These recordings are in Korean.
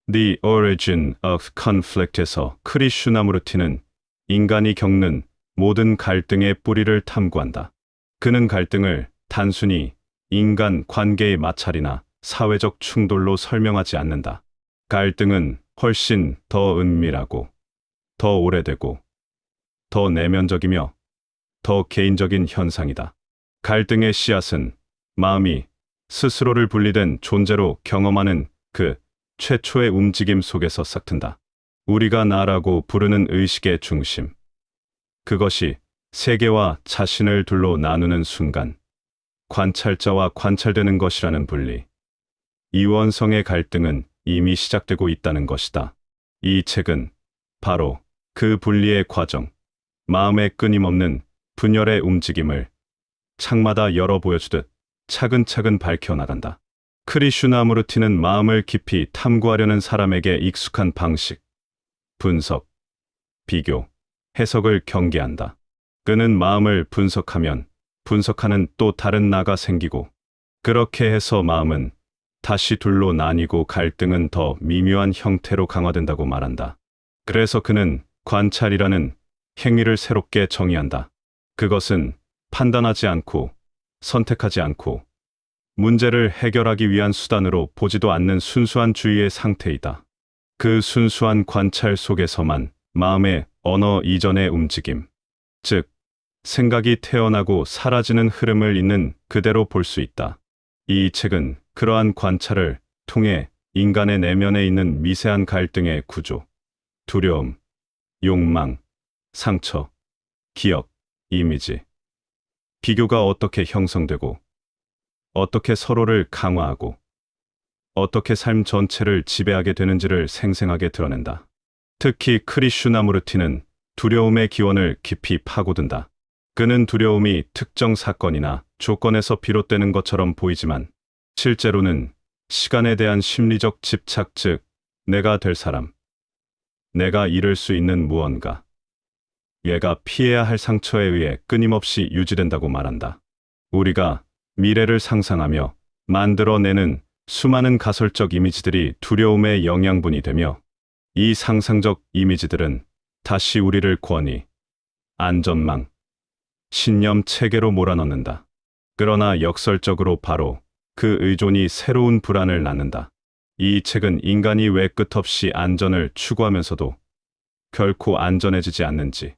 The Origin of Conflict에서 크리슈나무르티는 인간이 겪는 모든 갈등의 뿌리를 탐구한다. 그는 갈등을 단순히 인간 관계의 마찰이나 사회적 충돌로 설명하지 않는다. 갈등은 훨씬 더 은밀하고, 더 오래되고, 더 내면적이며 더 개인적인 현상이다. 갈등의 씨앗은 마음이 스스로를 분리된 존재로 경험하는 그 최초의 움직임 속에서 싹튼다. 우리가 나라고 부르는 의식의 중심. 그것이 세계와 자신을 둘로 나누는 순간, 관찰자와 관찰되는 것이라는 분리. 이원성의 갈등은 이미 시작되고 있다는 것이다. 이 책은 바로 그 분리의 과정, 마음의 끊임없는 분열의 움직임을 창마다 열어 보여주듯 차근차근 밝혀나간다. 크리슈나무르티는 마음을 깊이 탐구하려는 사람에게 익숙한 방식, 분석, 비교, 해석을 경계한다. 그는 마음을 분석하면 분석하는 또 다른 나가 생기고, 그렇게 해서 마음은 다시 둘로 나뉘고 갈등은 더 미묘한 형태로 강화된다고 말한다. 그래서 그는 관찰이라는 행위를 새롭게 정의한다. 그것은 판단하지 않고 선택하지 않고 문제를 해결하기 위한 수단으로 보지도 않는 순수한 주의의 상태이다. 그 순수한 관찰 속에서만 마음의 언어 이전의 움직임, 즉 생각이 태어나고 사라지는 흐름을 있는 그대로 볼 수 있다. 이 책은 그러한 관찰을 통해 인간의 내면에 있는 미세한 갈등의 구조, 두려움, 욕망, 상처, 기억, 이미지, 비교가 어떻게 형성되고 어떻게 서로를 강화하고 어떻게 삶 전체를 지배하게 되는지를 생생하게 드러낸다. 특히 크리슈나무르티는 두려움의 기원을 깊이 파고든다. 그는 두려움이 특정 사건이나 조건에서 비롯되는 것처럼 보이지만 실제로는 시간에 대한 심리적 집착, 즉 내가 될 사람, 내가 이룰 수 있는 무언가, 얘가 피해야 할 상처에 의해 끊임없이 유지된다고 말한다. 우리가 미래를 상상하며 만들어내는 수많은 가설적 이미지들이 두려움의 영양분이 되며, 이 상상적 이미지들은 다시 우리를 권위, 안전망, 신념 체계로 몰아넣는다. 그러나 역설적으로 바로 그 의존이 새로운 불안을 낳는다. 이 책은 인간이 왜 끝없이 안전을 추구하면서도 결코 안전해지지 않는지,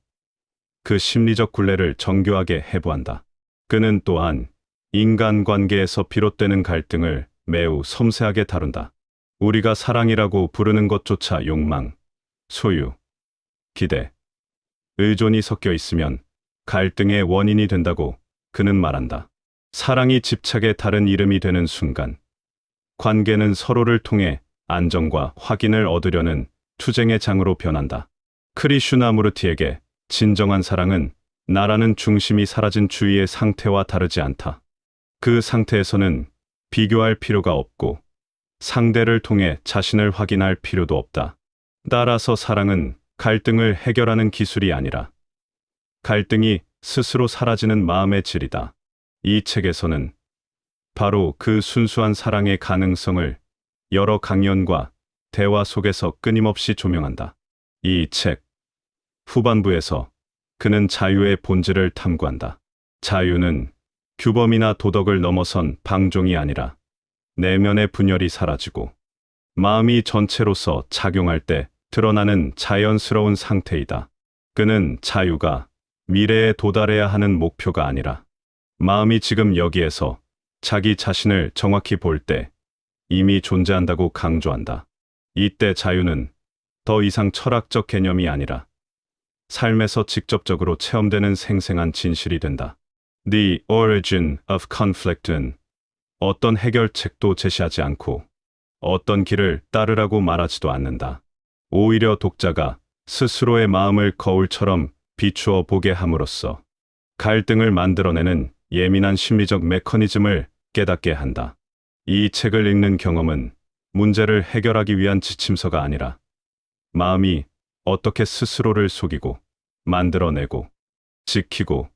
그 심리적 굴레를 정교하게 해부한다. 그는 또한 인간관계에서 비롯되는 갈등을 매우 섬세하게 다룬다. 우리가 사랑이라고 부르는 것조차 욕망, 소유, 기대, 의존이 섞여 있으면 갈등의 원인이 된다고 그는 말한다. 사랑이 집착의 다른 이름이 되는 순간, 관계는 서로를 통해 안정과 확인을 얻으려는 투쟁의 장으로 변한다. 크리슈나무르티에게 진정한 사랑은 나라는 중심이 사라진 주의의 상태와 다르지 않다. 그 상태에서는 비교할 필요가 없고 상대를 통해 자신을 확인할 필요도 없다. 따라서 사랑은 갈등을 해결하는 기술이 아니라 갈등이 스스로 사라지는 마음의 질이다. 이 책에서는 바로 그 순수한 사랑의 가능성을 여러 강연과 대화 속에서 끊임없이 조명한다. 이 책 후반부에서 그는 자유의 본질을 탐구한다. 자유는 규범이나 도덕을 넘어선 방종이 아니라 내면의 분열이 사라지고 마음이 전체로서 작용할 때 드러나는 자연스러운 상태이다. 그는 자유가 미래에 도달해야 하는 목표가 아니라 마음이 지금 여기에서 자기 자신을 정확히 볼 때 이미 존재한다고 강조한다. 이때 자유는 더 이상 철학적 개념이 아니라 삶에서 직접적으로 체험되는 생생한 진실이 된다. The Origin of Conflict은 어떤 해결책도 제시하지 않고 어떤 길을 따르라고 말하지도 않는다. 오히려 독자가 스스로의 마음을 거울처럼 비추어 보게 함으로써 갈등을 만들어내는 예민한 심리적 메커니즘을 깨닫게 한다. 이 책을 읽는 경험은 문제를 해결하기 위한 지침서가 아니라 마음이 어떻게 스스로를 속이고 만들어내고 지키고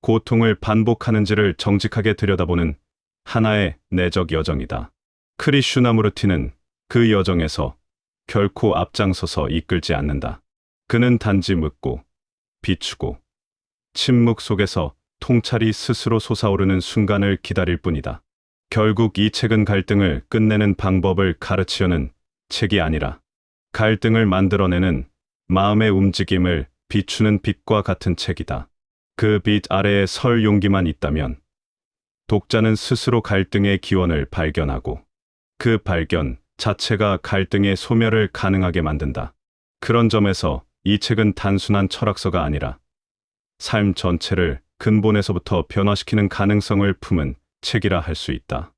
고통을 반복하는지를 정직하게 들여다보는 하나의 내적 여정이다. 크리슈나무르티는 그 여정에서 결코 앞장서서 이끌지 않는다. 그는 단지 묻고, 비추고, 침묵 속에서 통찰이 스스로 솟아오르는 순간을 기다릴 뿐이다. 결국 이 책은 갈등을 끝내는 방법을 가르치려는 책이 아니라 갈등을 만들어내는 마음의 움직임을 비추는 빛과 같은 책이다. 그 빛 아래에 설 용기만 있다면 독자는 스스로 갈등의 기원을 발견하고 그 발견 자체가 갈등의 소멸을 가능하게 만든다. 그런 점에서 이 책은 단순한 철학서가 아니라 삶 전체를 근본에서부터 변화시키는 가능성을 품은 책이라 할 수 있다.